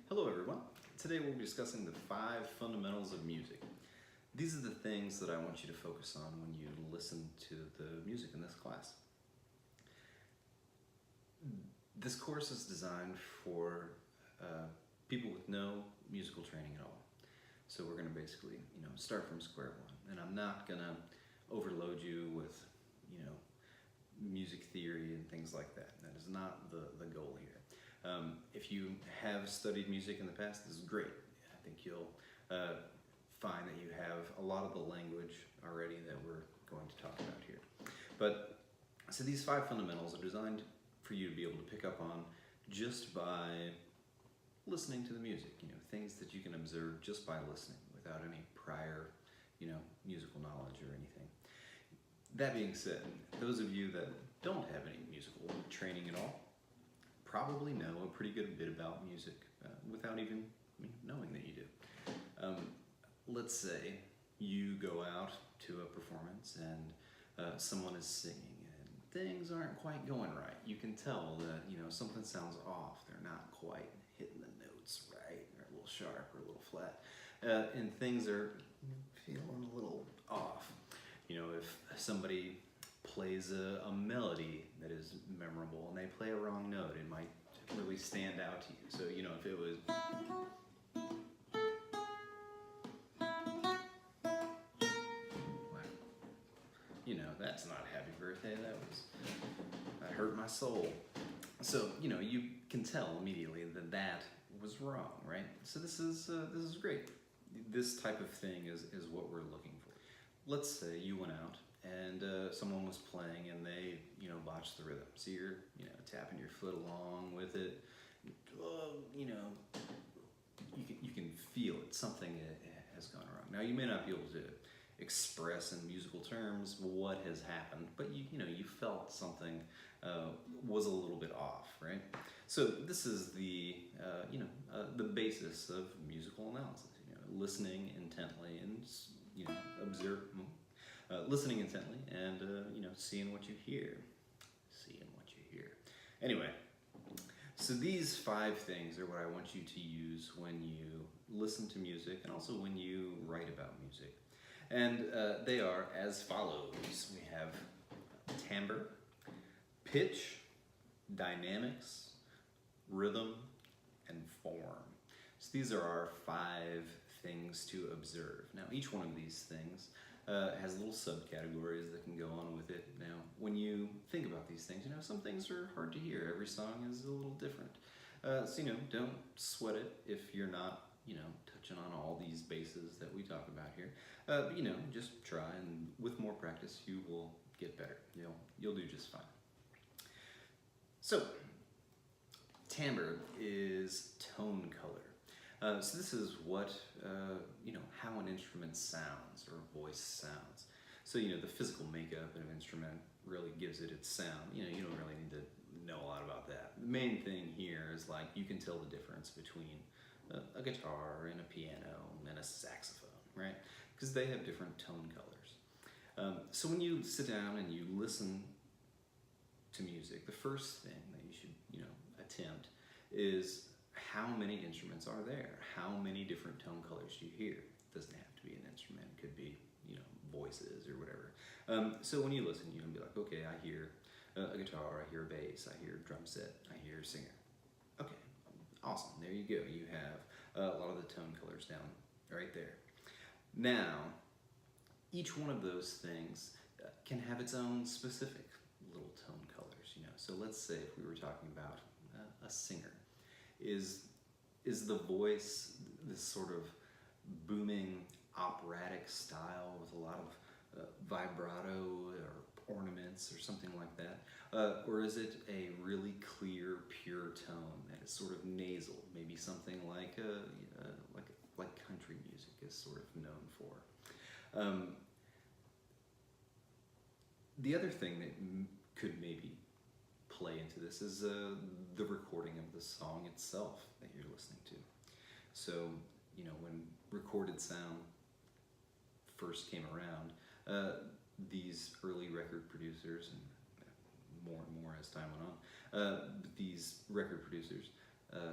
Hello everyone. Today we'll be discussing the 5 fundamentals of music. These are the things that I want you to focus on when you listen to the music in this class. This course is designed for people with no musical training at all. So we're going to basically, start from square one. And I'm not going to overload you with, music theory and things like that. That is not the goal here. If you have studied music in the past, this is great. I think you'll find that you have a lot of the language already that we're going to talk about here. But so these 5 fundamentals are designed for you to be able to pick up on just by listening to the music, things that you can observe just by listening without any prior, musical knowledge or anything. That being said, those of you that don't have any musical training at all probably know a pretty good bit about music without even knowing that you do. Let's say you go out to a performance and someone is singing and things aren't quite going right. You can tell that something sounds off. They're not quite hitting the notes right. They're a little sharp or a little flat, and things are feeling a little off. If somebody plays a melody that is memorable and they play a wrong note, it might really stand out to you. So, if it was, that's not Happy Birthday, that hurt my soul. So, you can tell immediately that that was wrong, right? So this is great. This type of thing is what we're looking for. Let's say you went out and someone was playing and they, botched the rhythm. So you're, tapping your foot along with it. You can feel it. Something has gone wrong. Now you may not be able to express in musical terms what has happened, but you felt something was a little bit off, right? So this is the basis of musical analysis. Listening intently and listening intently and seeing what you hear. Anyway, so these 5 things are what I want you to use when you listen to music and also when you write about music. And they are as follows. We have timbre, pitch, dynamics, rhythm, and form. So these are our 5 things to observe. Now, each one of these things has little subcategories that can go on with it. Now, when you think about these things, some things are hard to hear. Every song is a little different. So, don't sweat it if you're not, touching on all these bases that we talk about here. But, just try, and with more practice, you will get better. You'll do just fine. So, timbre is tone color. So this is what, how an instrument sounds or a voice sounds. So, the physical makeup of an instrument really gives it its sound. You don't really need to know a lot about that. The main thing here is you can tell the difference between a guitar and a piano and a saxophone, right? Because they have different tone colors. So when you sit down and you listen to music, the first thing that you should, attempt is how many instruments are there? How many different tone colors do you hear? It doesn't have to be an instrument. It could be, voices or whatever. So when you listen, be like, okay, I hear a guitar, I hear a bass, I hear a drum set, I hear a singer. Okay, awesome. There you go. You have a lot of the tone colors down right there. Now, each one of those things can have its own specific little tone colors, So let's say if we were talking about a singer, is the voice this sort of booming operatic style with a lot of vibrato or ornaments or something like that? Or is it a really clear, pure tone that is sort of nasal, maybe something like country music is sort of known for? The other thing that could maybe play into this is the recording of the song itself that you're listening to. So, when recorded sound first came around, these early record producers, and more as time went on, these record producers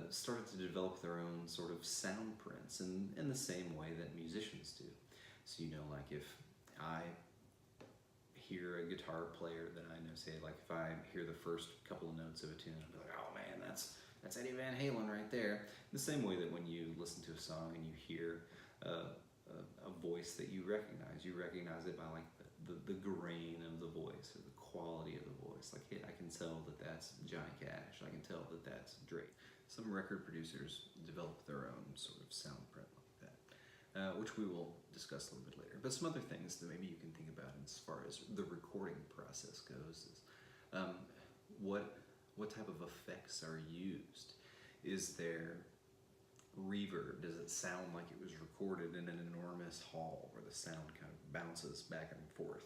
started to develop their own sort of sound prints in the same way that musicians do. So, you know, like if I hear a guitar player that I know, say, like if I hear the first couple of notes of a tune, I'll be like, oh man, that's Eddie Van Halen right there. In the same way that when you listen to a song and you hear a voice that you recognize it by like the grain of the voice or the quality of the voice. Like, hey, I can tell that that's Johnny Cash. I can tell that that's Drake. Some record producers develop their own sort of sound print like that, which we will discuss a little bit later. But some other things that maybe you can think about as far as the recording process goes is what type of effects are used? Is there reverb? Does it sound like it was recorded in an enormous hall where the sound kind of bounces back and forth?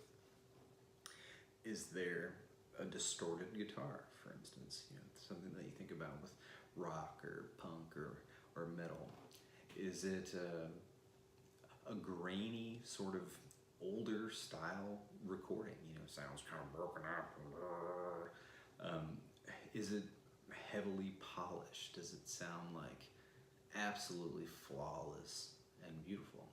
Is there a distorted guitar, for instance? You know, something that you think about with rock or punk or metal. Is it a grainy sort of older style recording? You know, sounds kind of broken up. Is it heavily polished? Does it sound like absolutely flawless and beautiful?